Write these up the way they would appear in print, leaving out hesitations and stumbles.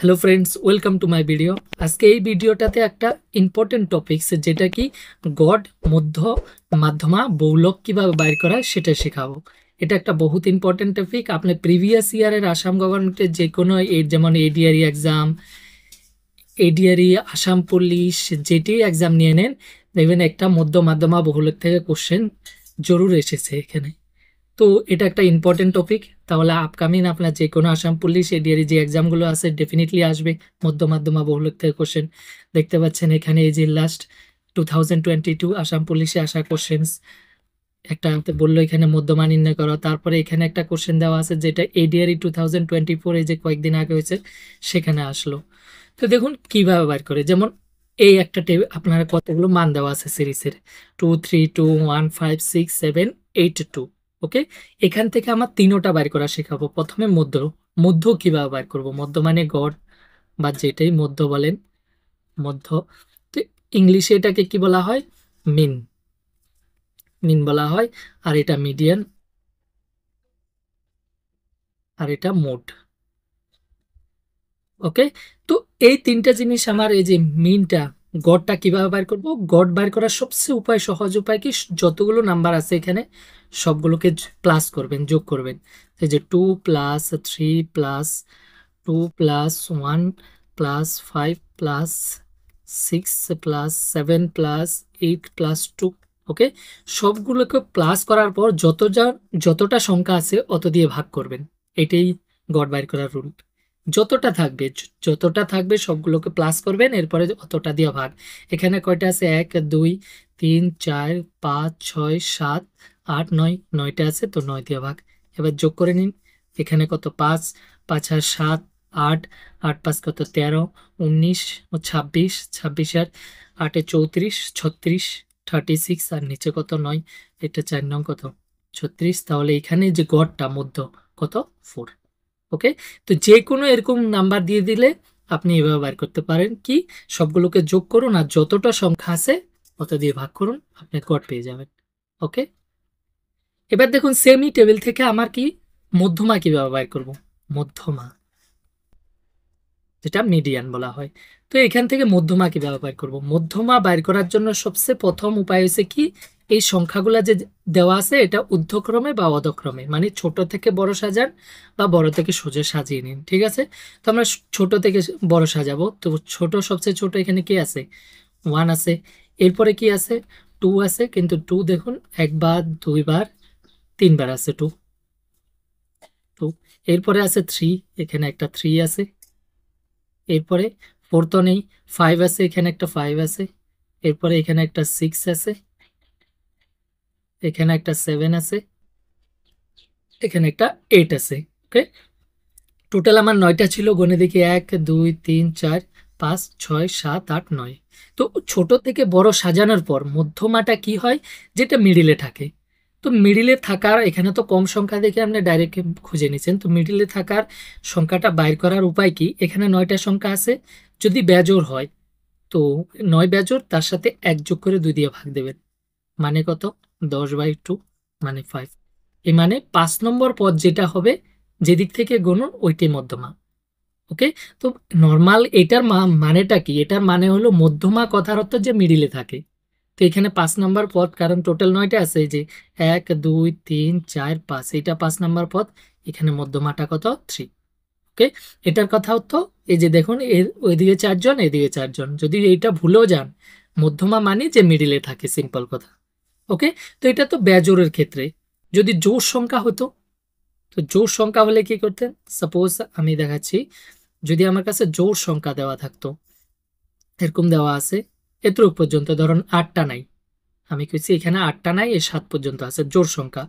Hello friends, welcome to my video. আজকে এই ভিডিওটাতে একটা ইম্পর্টেন্ট টপিকস যেটা কি গড়, মধ্য, মাধ্যমা, বহুলক কিভাবে বাইর করা হয় সেটা শেখাবো। এটা একটা বহুত ইম্পর্টেন্ট টপিক। আপনি প্রিভিয়াস ইয়ারের আসাম গভর্নমেন্টের যে কোনো যেমন এডিআরই এক্সাম, এডিআরই, আসাম পুলিশ, যেটি এক্সাম নিয়ে নেন, দেখবেন একটা মধ্য, মাধ্যমা, বহুলক থেকে কোশ্চেন জরুর এসেছে এখানে। তো এটা একটা ইম্পর্টেন্ট টপিক। তাহলে আপকামিং আপনার যে কোনো আসাম পুলিশ, এডিআরই যে এক্সামগুলো আছে ডেফিনেটলি আসবে মধ্য, মাধ্যমা, বহুলক থেকে কোশ্চেন। দেখতে পাচ্ছেন এখানে এই যে লাস্ট 2022 আসাম পুলিশে আসা কোশ্চেন্স একটা বললো এখানে মধ্যমা নির্ণয় করো। তারপরে এখানে একটা কোশ্চেন দেওয়া আছে যেটা এডিআরই 2024 যে কয়েকদিন আগে হয়েছে সেখানে আসলো। তো দেখুন কিভাবে বার করে, যেমন এই একটা টেবিল আপনার কতগুলো মান দেওয়া আছে সিরিজের 2 3 2 1 5 6 7 8 2। ওকে, এখান থেকে আমার তিনোটা বার করা শেখাবো। প্রথমে মধ্য। মধ্য কিভাবে বার করব? মধ্য মানে গড় বা যেটাই মধ্য বলেন, মধ্য। তো ইংলিশে এটাকে কি বলা হয়? মিন। মিন বলা হয়। আর এটা মিডিয়ান, আর এটা মোড। ওকে, তো এই তিনটা জিনিস আমার, এই যে মিনটা, গড়টা কিভাবে বার করব? গড় বার করার সবচেয়ে সহজ উপায় কি, যতগুলো নাম্বার আছে এখানে সবগুলোকে প্লাস করবেন, যোগ করবেন। এই যে 2 plus 3 plus 2 plus 1 plus 5 plus 6 plus 7 plus 8 plus 2। ওকে, সবগুলোকে প্লাস করার পর যতটা সংখ্যা আছে অত দিয়ে ভাগ করবেন। এটাই গড় বাইর করার রুল। যতটা থাকবে সবগুলোকে প্লাস করবেন, এরপরে অতটা দিয়ে ভাগ। এখানে কয়টা আছে? 1 2 3 4 5 6 7 8 9, 9টা আছে, তো 9 দিয়ে ভাগ। এবার যোগ করে নিন। এখানে কত? 5 5 আর 7 8, 8 5 কত? 13 19 ও 26, 26 আর 8 34 36 36, আর নিচে কত? 9। এটা 4 নং কত? 36। তাহলে এখানে যে গড়টা মধ্য কত? 4। ওকে, তো যে কোনো এরকম নাম্বার দিয়ে দিলে আপনি এভাবে বার করতে পারেন কি, সবগুলোকে যোগ করুন আর যতটা সংখ্যা আছে অত দিয়ে ভাগ করুন, আপনি গড় পেয়ে যাবেন। ওকে, এবার দেখুন সেমি টেবিল থেকে আমার কি মধ্যমা কিভাবে বার করব? মধ্যমা, যেটা মিডিয়ান বলা হয়। তো এখান থেকে মধ্যমা কিভাবে বার করব? মধ্যমা বাইর করার জন্য সবচেয়ে প্রথম উপায় হচ্ছে কি, এই সংখ্যাগুলা যে দেওয়া আছে এটা ঊর্ধ্বক্রমে বা অধক্রমে, মানে ছোট থেকে বড় সাজান বা বড় থেকে সোজা সাজিয়ে নিন। ঠিক আছে, তো আমরা ছোট থেকে বড় সাজাবো। তো ছোট, সবচেয়ে ছোট এখানে কি আছে? 1 আছে। এরপরে কি আছে? 2 আছে, কিন্তু 2 দেখুন একবার, দুইবার, তিনবার আছে 2 2। এরপরে আছে 3, এখানে একটা 3 আছে। এরপরে 4 তো নেই, 5 আছে, এখানে একটা 5 আছে। এরপরে এখানে একটা 6 আছে, এখানে একটা 7 আছে, এখানে একটা 8 আছে। ওকে, টোটাল আমার 9টা ছিল। গণে দেখি 1 2 3 4 5 6 7 8 9। তো ছোট থেকে বড় সাজানোর পর মধ্যমাটা কি হয়? যেটা মিডিলে থাকে। তো মিডিলে থাকার, এখানে তো কম সংখ্যা দেখে আপনি ডাইরেক্ট খুঁজে নিচ্ছেন, তো মিডিলে থাকার সংখ্যাটা বাইর করার উপায় কি? এখানে 9টা সংখ্যা আছে, যদি বেজোড় হয় তো 9 বেজোড়, তার সাথে 1 যোগ করে 2 দিয়ে ভাগ দেবেন। মানে কত? 10/2, মানে 5। এই মানে 5 নম্বর পদ যেটা হবে, যেদিক থেকে গুনুন ওইটাই মধ্যমা। ওকে, তো নর্মাল এটার মানেটা কি? এটার মানে হলো মধ্যমা কথার অর্থ যে মিডিলে থাকে। তো এখানে 5 নম্বর পদ, কারণ টোটাল 9টা আছে, এই যে 1 2 3 4 5, এটা 5 নম্বর পদ। এখানে মধ্যমাটা কত? 3। ওকে, এটার কথা হতো, এই যে দেখুন ওইদিকে 4 জন, এদিকে 4 জন, যদি এইটা ভুলেও যান, মধ্যমা মানে যে মিডিলে থাকে, সিম্পল কথা। ওকে, তো এটা তো বেজোড়ের ক্ষেত্রে। যদি জোড় সংখ্যা হতো, তো জোড় সংখ্যা হলে কি করতেন? সাপোজ আমি দেখাচ্ছি, যদি আমার কাছে জোড় সংখ্যা দেওয়া থাকতো, এরকম দেওয়া আছে এতটুক পর্যন্ত, ধরুন 8টা নাই, আমি কইছি এখানে 8টা নাই, এই 7 পর্যন্ত আছে জোড় সংখ্যা,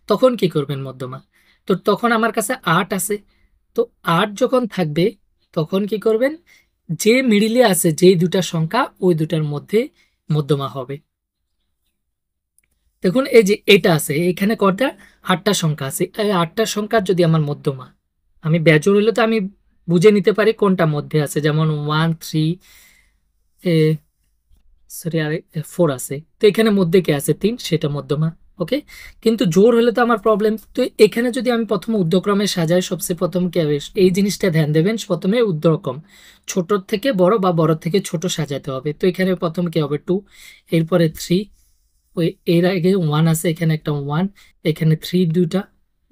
তখন কি করবেন মধ্যমা? তো তখন আমার কাছে 8 আছে, তো 8 যখন থাকবে তখন কি করবেন? যে মিডিলে আছে যেই দুটা সংখ্যা, ওই দুটার মধ্যে মধ্যমা হবে। দেখুন এই যে এটা আছে, এখানে কটা? 8টা সংখ্যা আছে। এই 8টা সংখ্যার যদি আমার মধ্যমা, আমি বেজোড় হইলে তো আমি বুঝে নিতে পারি কোনটা মধ্যে আছে, যেমন 1 3 সরি, আরে 4 আছে, তো এখানে মধ্যে কে আছে? 3, সেটা মধ্যমা। ওকে, কিন্তু জোর হলে তো আমার প্রবলেম। তো এখানে যদি আমি প্রথমে ঊর্ধ্বক্রমে সাজাই, সবচেয়ে প্রথম কি হবে, এই জিনিসটা ধ্যান দেবেন, প্রথমে ঊর্ধ্বক্রম ছোট থেকে বড় বা বড় থেকে ছোট সাজাতে হবে। তো এখানে প্রথম কি হবে 2, এরপরে 3, ওই এর আগে 1 আছে, এখানে একটা 1, এখানে 3 দুইটা,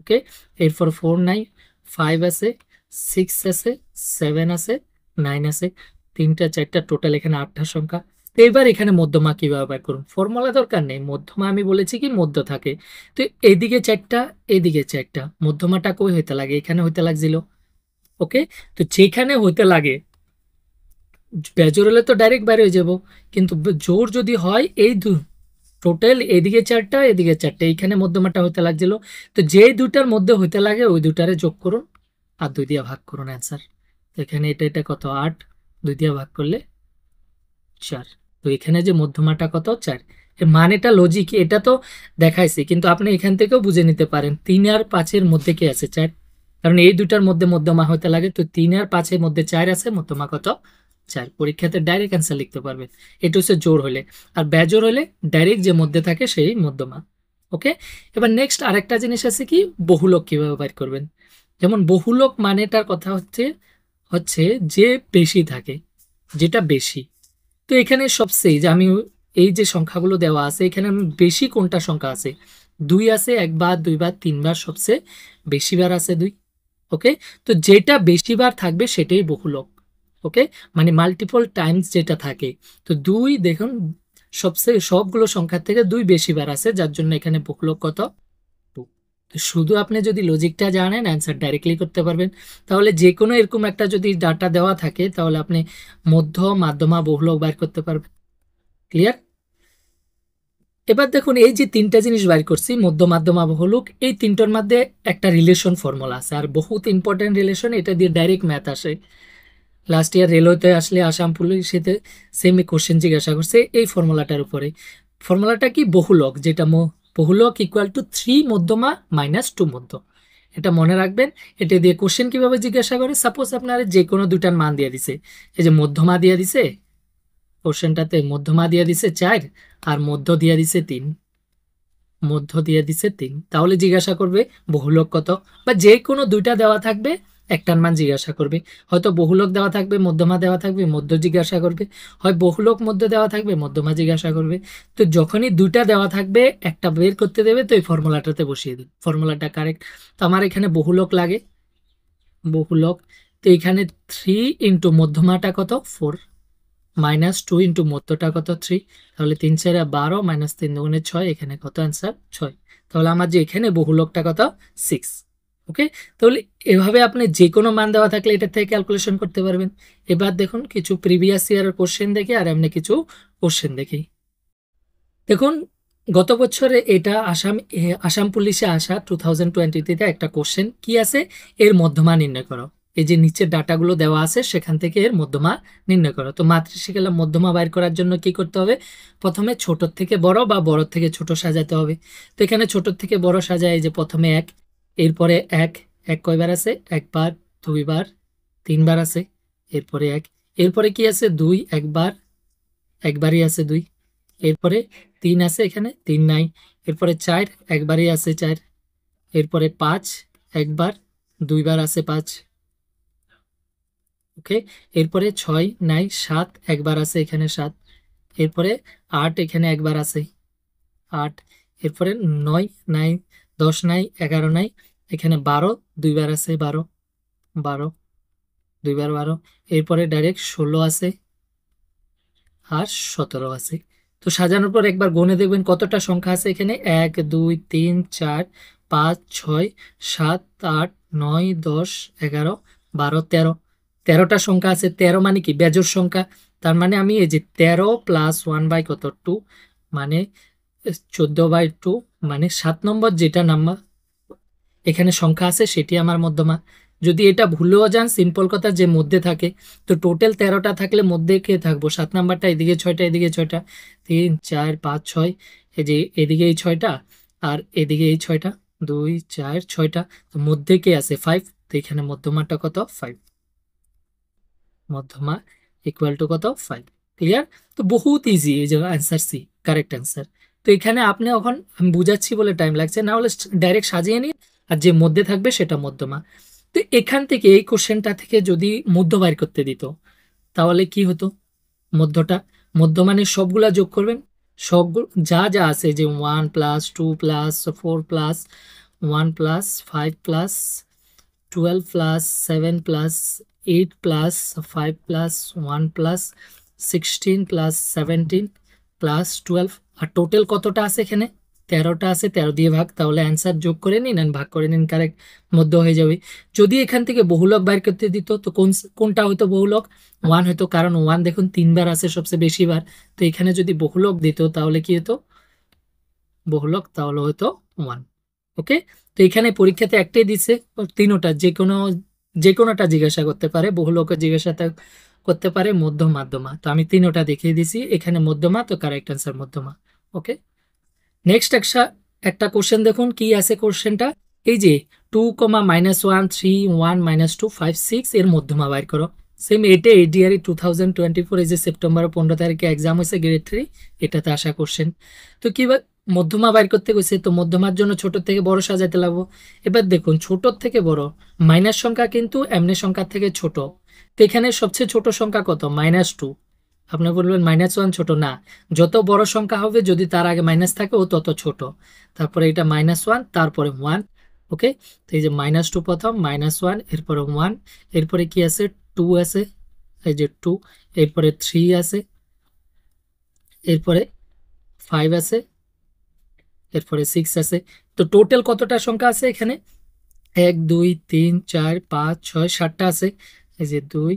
ওকে, এরপর 4 নাই, 5 আছে, 6 আছে, 7 আছে, 9 আছে, 3টা 4টা, টোটাল এখানে 8টা সংখ্যা। তো এবার এখানে মধ্যমা কিভাবে বের করুন, ফর্মুলা দরকার নেই, মধ্যমা আমি বলেছি কি মধ্য থাকে। তো এদিকে 4টা, এদিকে 4টা, মধ্যমাটা কই হইতে লাগে, এখানে হইতে লাগছিল। ওকে, তো যেখানে হইতে লাগে, বেজোর হলে তো ডাইরেক্ট বাইরে হয়ে যাব, কিন্তু জোর যদি হয় এই টোটাল এদিকে 4টা এদিকে 4টা, এইখানে মধ্যমাটা হইতে লাগছিল। তো যে দুটার মধ্যে হইতে লাগে ওই দুটারে যোগ করুন আর 2 দিয়ে ভাগ করুন, অ্যান্সার। তো এখানে এটা কত 8, 2 দিয়ে ভাগ করলে 4। তো এখানে যে মধ্যমাটা কত 4, এর মানেটা লজিক এটা তো দেখাইছি, কিন্তু আপনি এখান থেকেও বুঝে নিতে পারেন 3 আর 5-এর মধ্যে কি আছে 4, কারণ এই দুটার মধ্যে মধ্যমা হইতে লাগে। তো 3 আর 5-এর মধ্যে 4 আছে, মধ্যমা কত 4। পরীক্ষাতে ডাইরেক্ট অ্যান্সার লিখতে পারবে। এটা হচ্ছে জোর হলে, আর বেজোর হলে ডাইরেক্ট যে মধ্যে থাকে সেই মধ্যমা। ওকে, এবার নেক্সট আরেকটা জিনিস আছে কি, বহুলক কিভাবে বের করবেন। যেমন বহুলক মানেটার কথা হচ্ছে হচ্ছে যে বেশি থাকে, যেটা বেশি। তো এখানে সবচেয়ে যে আমি এই যে সংখ্যাগুলো দেওয়া আছে, এখানে আমি বেশি কোনটা সংখ্যা আছে, 2 আছে, একবার, দুইবার, তিনবার, সবচেয়ে বেশিবার আছে 2। ওকে, তো যেটা বেশিবার থাকবে সেটাই বহুলক। ওকে, মানে মাল্টিপল টাইমস যেটা থাকে। তো 2 দেখুন সবচেয়ে সবগুলো সংখ্যার থেকে 2 বেশিবার আছে, যার জন্য এখানে বহুলক কত 2। তো শুধু আপনি যদি লজিকটা জানেন অ্যান্সার ডাইরেক্টলি করতে পারবেন। তাহলে যে কোনো এরকম একটা যদি ডাটা দেওয়া থাকে, তাহলে আপনি মধ্য, মাধ্যমা, বহুলক বের করতে পারবেন। ক্লিয়ার? এবার দেখুন এই যে 3টা জিনিস বাইর করছি, মধ্য, মাধ্যমা, বহুলক, এই 3টার মধ্যে একটা রিলেশন ফর্মুলা আছে, আর বহুত ইম্পর্টেন্ট রিলেশন, এটা দিয়ে ডাইরেক্ট ম্যাথ আসে। লাস্ট ইয়ার রেলওয়েতে আসলে আসাম পুলিশেতে সেম কোশ্চেন জিজ্ঞাসা করছে এই ফর্মুলাটার উপরে। ফর্মুলাটা কি, বহুলক, যেটা বহুলক ইকুয়াল টু 3 মধ্যমা মাইনাস 2 মধ্য। এটা মনে রাখবেন। এটা দিয়ে কোশ্চেন কিভাবে জিজ্ঞাসা করে, সাপোজ আপনার যে কোনো দুটার মান দিয়ে দিছে, এই যে মধ্যমা দিয়ে দিছে, কোশ্চেনটাতে মধ্যমা দিয়ে দিছে 4 আর মধ্য দিয়ে দিছে 3, মধ্য দিয়ে দিছে 3, তাহলে জিজ্ঞাসা করবে বহুলক কত, বা যে কোনো দুইটা দেওয়া থাকবে একটার মান জিজ্ঞাসা করবে। হয়তো বহুলক দেওয়া থাকবে, মধ্যমা দেওয়া থাকবে, মধ্য জিজ্ঞাসা করবে, হয় বহুলক মধ্য দেওয়া থাকবে, মধ্যমা জিজ্ঞাসা করবে। তো যখনই দুইটা দেওয়া থাকবে একটা বের করতে দেবে, তো এই ফর্মুলাটাতে বসিয়ে দিন, ফর্মুলাটা কারেক্ট। তো আমার এখানে বহুলক লাগে, বহুলক, তো এখানে 3 ইন্টু মধ্যমাটা কত 4, মাইনাস 2 ইন্টু মধ্যটা কত 3, তাহলে 3 4 12 মাইনাস 3 2 6, এখানে কত অ্যান্সার 6। তাহলে আমার যে এখানে বহুলকটা কত 6। ওকে, তাহলে এভাবে আপনি যে কোনো মান দেওয়া থাকলে এটা থেকে ক্যালকুলেশন করতে পারবেন। এবার দেখুন কিছু প্রিভিয়াস ইয়ারের কোশ্চেন দেখি আর এমনি কিছু কোশ্চেন দেখি। দেখুন গত বছরে এটা আসাম পুলিশে আসা 2020-তে একটা কোশ্চেন কি আছে, এর মধ্যমা নির্ণয় করো। এই যে নিচের ডাটাগুলো দেওয়া আছে সেখান থেকে এর মধ্যমা নির্ণয় করো। তো মাতৃশিকালে মধ্যমা বাইর করার জন্য কি করতে হবে, প্রথমে ছোট থেকে বড় বা বড় থেকে ছোট সাজাতে হবে। তো এখানে ছোট থেকে বড় সাজায়, এই যে প্রথমে 1, এরপরে 1, 1 কয়বার আছে, একবার, দুইবার, তিনবার আছে, এরপরে 1, এরপরে কি আছে 2, একবার, একবারই আছে 2, এরপরে 3 আছে, এখানে 3 নাই, এরপরে 4, একবারই আছে 4, এরপরে 5, একবার, দুইবার আছে 5, ওকে, এরপরে 6 নাই, 7 একবার আছে, এখানে 7, এরপরে 8 এখানে একবার আছে 8, এরপরে 9 নাই, 10 নাই, 11 নাই, এখানে 12 দুইবার আছে 12, 12 দুইবার 12, এরপরে ডাইরেক্ট 16 আছে আর 17 আছে। তো সাজানোর পর একবার গুনে দেখবেন কতটা সংখ্যা আছে এখানে, 1 2 3 4 5 6 7 8 9 10 11 12 13, 13টা সংখ্যা আছে। 13 মানে কি বেজোড় সংখ্যা, তার মানে আমি এই যে 13 প্লাস 1 বাই কত 2, মানে 14/2, মানে 7 নম্বর যেটা নাম্বার এখানে সংখ্যা আছে সেটি আমার মধ্যমা। যদি এটা ভুলেও যান, সিম্পল কথা, যে মধ্যে থাকে, তো টোটাল 13টা থাকলে মধ্যে কে থাকবো, 7 নাম্বারটা, এদিকে 6টা, এদিকে 6টা, 3 4 5 6, এই যে এদিকে এই 6টা আর এদিকে এই 6টা, 2 4 6টা, তো মধ্যে কে আছে 5, তো এখানে মধ্যমাটা কত 5, মধ্যমা ইকুয়াল টু কত 5। ক্লিয়ার? তো বহুত ইজি, এই যে অ্যান্সার সি কারেক্ট অ্যান্সার। তো তো এখানে আপনি এখন আমি বুঝাচ্ছি বলে টাইম লাগছে, না হলে ডাইরেক্ট সাজিয়ে নিন আর যে মধ্যে থাকবে সেটা মধ্যমা। তো এখান থেকে এই কোশ্চেনটা থেকে যদি মধ্য বাইর করতে দিত তাহলে কি হতো, মধ্যমানের সবগুলা যোগ করবেন, সবগুলো যা যা আছে যে 1 plus 2 plus 4 plus 1 plus 5 plus 12 plus 7 plus 8 plus 5 plus 1 plus 16 plus 17 plus 12, আর টোটাল কতটা আছে এখানে 13টা আছে, 13 দিয়ে ভাগ, তাহলে অ্যান্সার যোগ করে নিন আর ভাগ করে নিন, কারেক্ট মধ্য হয়ে যাবে। যদি এখান থেকে বহুলক বাইর করতে দিত তো কোনটা হয়তো বহুলক 1 হতো, কারণ 1 দেখুন 3বার আছে সবচেয়ে বেশি বার। তো এখানে যদি বহুলক দিত তাহলে কি হতো, বহুলক তাহলে হয়তো 1। ওকে, তো এখানে পরীক্ষাতে একটাই দিছে, তিনোটা যে কোনোটা জিজ্ঞাসা করতে পারে, বহুলকে জিজ্ঞাসা করতে পারে, মধ্য মাধ্যমা। তো আমি তিনোটা দেখিয়ে দিছি, এখানে মধ্যমা, তো কারেক্ট অ্যান্সার মধ্যমা। ওকে, নেক্সট একটা কোশ্চেন দেখুন কি আছে কোশ্চেনটা, এই যে 2, -1, 3, 1, -2, 5, 6 এর মধ্যমা বাইর করো। সেম এটা এডিআর 2024 এই যে সেপ্টেম্বর 15 তারিখে এক্সাম হয়েছে গ্রেড 3, এটাতে আসা কোশ্চেন। তো কি মধ্যমা বাইর করতে গেছে, তো মধ্যমার জন্য ছোট থেকে বড় সাজাতে লাগবো। এবার দেখুন ছোট থেকে বড়, মাইনাস সংখ্যা কিন্তু এমনি সংখ্যার থেকে ছোট, তো এখানে সবচেয়ে ছোট সংখ্যা কত, -2। আপনি বলবেন -1 ছোট, না, যত বড় সংখ্যা হবে যদি তার আগে মাইনাস থাকে ও তত ছোট। তারপরে এটা -1, তারপরে 1। ওকে, তো এই যে -2 প্রথম, -1, এরপরে 1, এরপরে কি আছে 2 আছে, এই যে 2, এরপরে 3 আছে, এরপরে 5 আছে, এরপরে 6 আছে। তো টোটাল কতটা সংখ্যা আছে এখানে, 1 2 3 4 5 6 7টা আছে, এই যে 2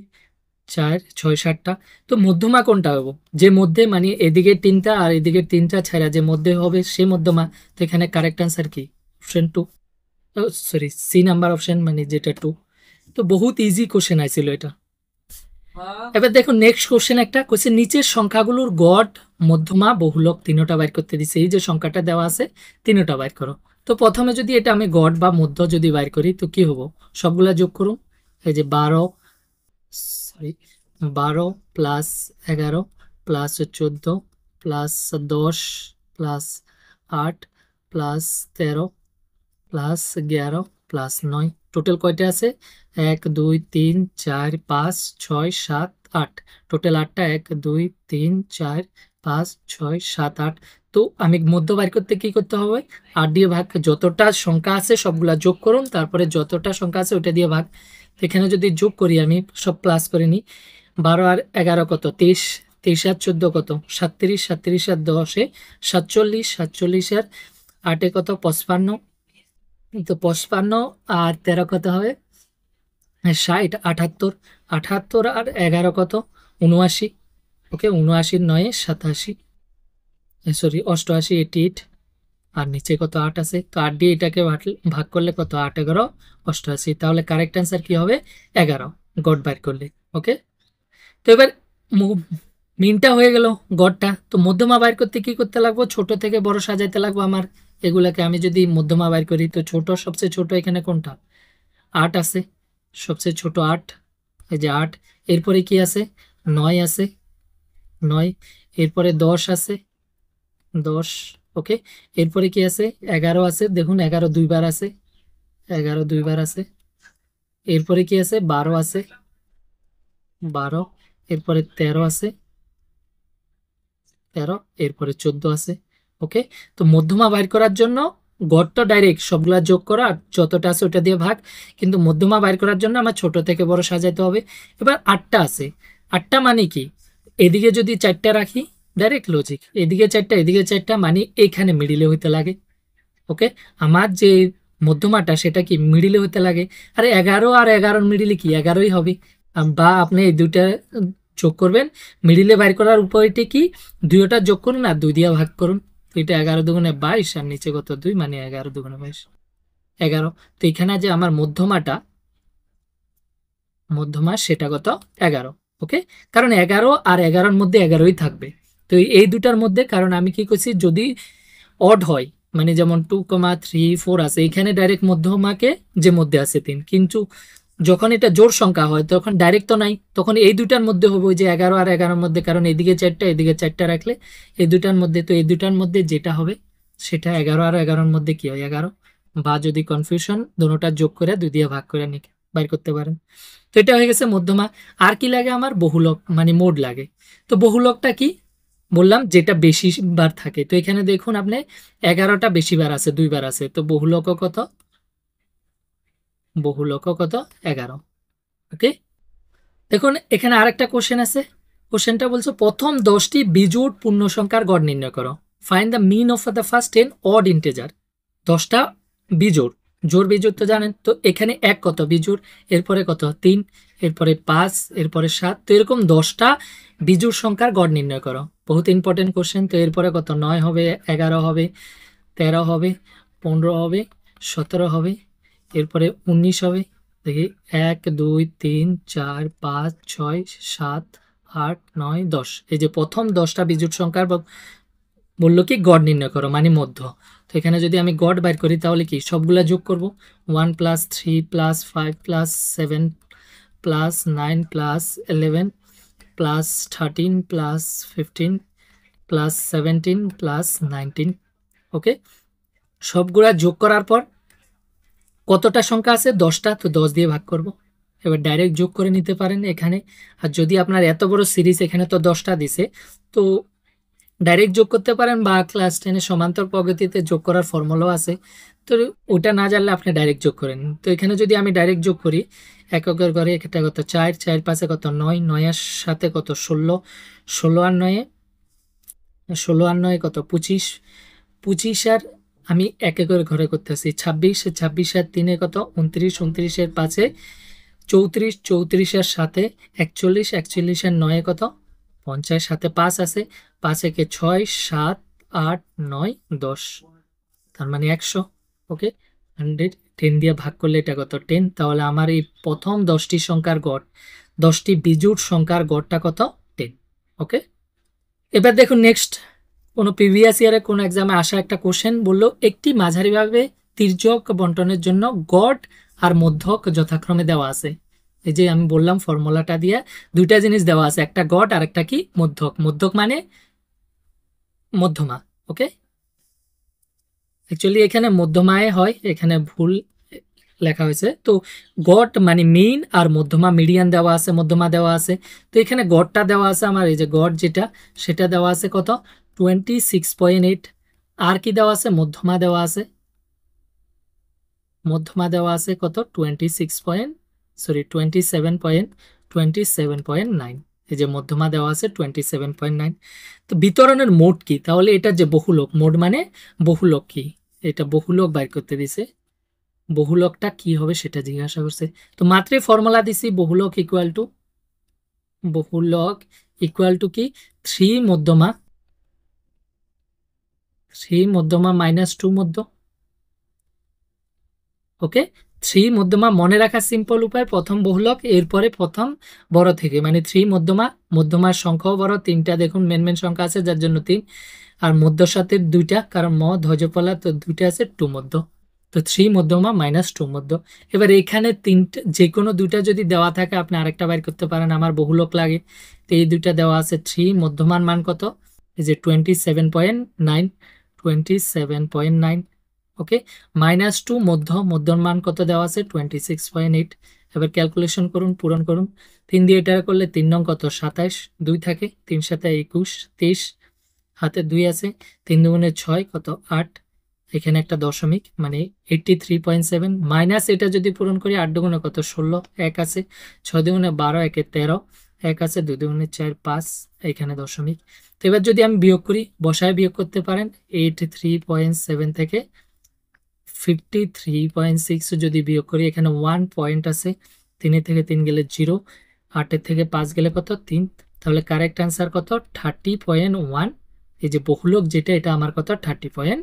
4 6 7টা। তো মধ্যমা কোনটা হবে, যে মধ্যে মানে এদিকে 3টা আর এদিকে 3টা ছাড়া যে মধ্যে হবে সে মধ্যমা। তো এখানে কারেক্ট আনসার কি, option 2, sorry C number option, মানে যেটা 2। তো বহুত ইজি কোশ্চেন আইছিল এটা। এবার দেখো নেক্সট কোশ্চেন, একটা কোশ্চেন নিচের সংখ্যাগুলোর গড়, মধ্যমা, বহুলক তিনোটা বাইর করতে দিছে। এই যে সংখ্যাটা দেওয়া আছে তিনোটা বাইর করো। তো প্রথমে যদি এটা আমি গড় বা মধ্য যদি বাইর করি তো কি হবো, সবগুলা যোগ করুন। এই যে 12 plus 11 plus 14 plus 10 plus 8 plus 13 plus 11 plus 9, total কয়টা আছে 1 2 3 4 5 6 7 8, টোটাল 8টা, 1 2 3 4 5 6 7 8। তো আমি মধ্য বাইর করতে কি করতে হবে, 8 দিয়ে ভাগ, যতটা সংখ্যা আছে সবগুলা যোগ করুন, তারপরে যতটা সংখ্যা আছে ওটা দিয়ে ভাগ। তো এখানে যদি যোগ করি, আমি সব প্লাস করে নিই, 12 আর 11 কত 23, 23 আর 14 কত 37, 37 আর 10 47, 47 আর 8 কত 55, তো 55 আর 13 কত হবে 60, 78, 78 আর 11 কত 79। ওকে, 79 9 87, সরি 88, 88, আর নিচে কত 8 আছে, তো 8 দিয়ে এটাকে ভাগ করলে কত 8 11 88, তাহলে কারেক্ট অ্যান্সার কি হবে 11 গড় বাইর করলে। ওকে, তো এবার মিনটা হয়ে গেল গড়টা, তো মধ্যমা বাইর করতে কি করতে লাগবো, ছোট থেকে বড় সাজাইতে লাগবো আমার। এগুলাকে আমি যদি মধ্যমা বাইর করি তো ছোট, সবচেয়ে ছোট এখানে কোনটা 8 আছে, সবচেয়ে ছোট 8, এই যে 8, এরপরে কি আছে 9 আছে 9, এরপরে 10 আছে 10। ওকে, এরপরে কি আছে 11 আছে, দেখুন 11 দুইবার আছে, 11 দুইবার আছে, এরপরে কি আছে 12 আছে 12, এরপরে 13 আছে 13, এরপরে 14 আছে। ওকে, তো মধ্যমা বাইর করার জন্য গড়টা ডাইরেক্ট সবগুলা যোগ করা আর যতটা আছে ওটা দিয়ে ভাগ, কিন্তু মধ্যমা বাইর করার জন্য আমার ছোট থেকে বড় সাজাইতে হবে। এবার 8টা আছে, 8টা মানে কি, এদিকে যদি 4টা রাখি ডাইরেক্ট লজিক, এদিকে 4টা এদিকে 4টা মানে এইখানে মিডিলে হইতে লাগে। ওকে, আমার যে মধ্যমাটা সেটা কি মিডিলে হইতে লাগে, আর 11 আর 11 মিডিলে কি 11ই হবে, বা আপনি এই দুইটা যোগ করবেন, মিডিলে বাইর করার উপায়টি কি, দুইটা যোগ করুন আর 2 দিয়ে ভাগ করুন। তো এটা 11 দুগুণে 22 আর নিচে কত 2, মানে 11 দুগুণে 22 11। তো এখানে যে আমার মধ্যমা সেটা কত 11। ওকে, কারণ 11 আর 11-র মধ্যে 11ই থাকবে। তো এই দুটার মধ্যে, কারণ আমি কি করছি যদি অড হয়, মানে যেমন 2, 3, 4 আছে, এখানে ডাইরেক্ট মধ্যমাকে যে মধ্যে আছে 3, কিন্তু যখন এটা জোড় সংখ্যা হয় তখন ডাইরেক্ট তো নাই, তখন এই দুটার মধ্যে হবে ওই যে 11 আর 11-র মধ্যে, কারণ এদিকে 4টা এদিকে 4টা রাখলে এই দুটার মধ্যে, তো এই দুটার মধ্যে যেটা হবে সেটা 11 আর 11-র মধ্যে কি হয় 11, বা যদি কনফিউশন দুটোটা যোগ করে 2 দিয়ে ভাগ করে নিয়ে বাইর করতে পারেন। তো এটা হয়ে গেছে মধ্যমা। আর কি লাগে আমার, বহুলক মানে মোড লাগে। তো বহুলকটা কি বললাম, যেটা বেশি বার থাকে। তো এখানে দেখুন আপনি 11টা বেশি বার আছে, 2 বার আছে, তো বহুলক কত, বহুলক কত 11। ওকে, দেখুন এখানে আরেকটা কোশ্চেন আছে। কোশ্চেনটা বলছে প্রথম 10টি বিজোড় পূর্ণ সংখ্যার গড় নির্ণয় করো, find the mean of the first 10 odd integer. 10টা বিজোড়, জোড় বিজোড় তো জানেন, তো এখানে 1 কত বিজোড়, এরপরে কত 3, এরপরে 5, এরপরে 7, তো এরকম 10টা বিজোড় সংখ্যার গড় নির্ণয় করো। বহুত ইম্পর্টেন্ট কোশ্চেন। তো এরপরে কত 9 হবে, 11 হবে, 13 হবে, 15 হবে, 17 হবে, এরপরে 19 হবে। দেখি 1 2 3 4 5 6 7 8 9 10, এই যে প্রথম 10টা বিজোড় সংখ্যার বললো কি গড় নির্ণয় করো মানে মধ্য। তো এখানে যদি আমি গড় বাইর করি তাহলে কি সবগুলা যোগ করব, 1 + 3 + 5 + 7 + 9 + 11 + 13 + 15 + 17 + 19। ওকে, সবগুলা যোগ করার পর কতটা সংখ্যা আছে 10টা, তো 10 দিয়ে ভাগ করব। এবার ডাইরেক্ট যোগ করে নিতে পারেন এখানে। আর যদি আপনার এত বড় সিরিজ, এখানে তো 10টা দিছে, তো ডাইরেক্ট যোগ করতে পারেন, বা ক্লাস 10-এ সমান্তর পদ্ধতিতে যোগ করার ফর্মুলাও আছে, তো ওটা না জানলে আপনি ডাইরেক্ট যোগ করেন। তো এখানে যদি আমি ডাইরেক্ট যোগ করি, এককের ঘরে একটা কত 4, 4 5 কত 9, 9-এর সাথে কত 16, 16 আর 9, 16 আর 9 কত 25, 25 আর আমি এককের ঘরে করতেছি 26, 26 আর 3 কত 29, 29 এর 5-এ 34, 34 এর সাথে 41, 41 আর 9 কত 50, সাথে 5 আছে, 5 একে 6, 7 8 9 10, তার মানে 100। ওকে, 100 10 দিয়ে ভাগ করলে এটা কত 10। তাহলে আমার এই প্রথম 10টি সংখ্যার গড়, 10টি বিজোড় সংখ্যার গড়টা কত 10। ওকে, এবার দেখুন নেক্সট, কোনো প্রিভিয়াস ইয়ারে কোনো এক্সামে আসা একটা কোশ্চেন বললো একটি মাঝারিভাবে তির্যক বন্টনের জন্য গড় আর মধ্যক যথাক্রমে দেওয়া আছে। এই যে আমি বললাম ফর্মুলাটা দিয়ে দুইটা জিনিস দেওয়া আছে, একটা গড় আর একটা কি মধ্যক। মধ্যক মানে মধ্যমা। ওকে, অ্যাকচুয়ালি এখানে মধ্যমায় হয়, এখানে ভুল লেখা হয়েছে। তো গড় মানে মিন আর মধ্যমা মিডিয়ান দেওয়া আছে, মধ্যমা দেওয়া আছে। তো এখানে গড়টা দেওয়া আছে আমার, এই যে গড় যেটা সেটা দেওয়া আছে কত 26.8। আর কি দেওয়া আছে, মধ্যমা দেওয়া আছে, মধ্যমা দেওয়া আছে কত 27.9। এই যে মধ্যমা দেওয়া আছে 27.9। তো বিতরণের মোড কি, তাহলে এটা যে বহুলক, মোড মানে বহুলক কি, এটা বহুলক বাইর করতে দিছে। বহুলকটা কি হবে সেটা জিজ্ঞাসা করছে। তো মাত্রই ফর্মুলা দিছি, বহুলক ইকুয়াল টু, বহুলক ইকুয়াল টু কি 3 মধ্যমা, 3 মধ্যমা -2 মধ্য। ওকে, 3 মধ্যমা মনে রাখার সিম্পল উপায়, প্রথম বহুলক এরপরে প্রথম বড় থেকে, মানে 3 মধ্যমা, মধ্যমার সংখ্যাও বড়, 3টা দেখুন মেন মেন সংখ্যা আছে যার জন্য 3, আর মধ্য সাথে 2টা, কারণ ম ধ্বজপলা, তো 2টা আছে 2 মধ্য। তো 3 মধ্যমা -2 মধ্য। এবার এখানে 3টা যে কোনো 2টা যদি দেওয়া থাকে আপনি আরেকটা বাইর করতে পারেন, আমার বহুলক লাগে। তো এই 2টা দেওয়া আছে, 3 মধ্যমার মান কত, এই যে 27.9, 27.9। ওকে, -2 মধ্য, মধ্যর মান কত দেওয়া আছে 26.8। এবার ক্যালকুলেশন করুন, পূরণ করুন, 3 দিয়ে এটা করলে 3 নং কত 27, 2 থাকে, 3 7 21, 23, হাতে 2 আছে, 3 দুগুণে 6 কত 8, এখানে একটা দশমিক মানে 83.7, মাইনাস এটা যদি পূরণ করি 8 দুগুণে কত 16, 1 আছে, 6 দুগুণে 12, 1 13, 1 আছে, 2 দুগুণে 4 5, এখানে দশমিক। তো এবার যদি আমি বিয়োগ করি, বসায় বিয়োগ করতে পারেন, 83.7 থেকে 53.6 যদি বিয়োগ করি, এখানে 1 পয়েন্ট আছে, 3 থেকে 3 গেলে 0, 8 থেকে 5 গেলে কত 3, তাহলে কারেক্ট অ্যান্সার কত 30.1। এই যে বহুলক যেটা, এটা আমার কত 30.1।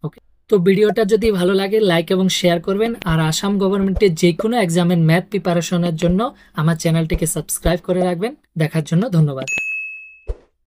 ওকে, তো ভিডিওটা যদি ভালো লাগে লাইক এবং শেয়ার করবেন, আর আসাম গভর্নমেন্টের যে কোনো এক্সামের ম্যাথ প্রিপারেশনের জন্য আমার চ্যানেলটিকে সাবস্ক্রাইব করে রাখবেন। দেখার জন্য ধন্যবাদ।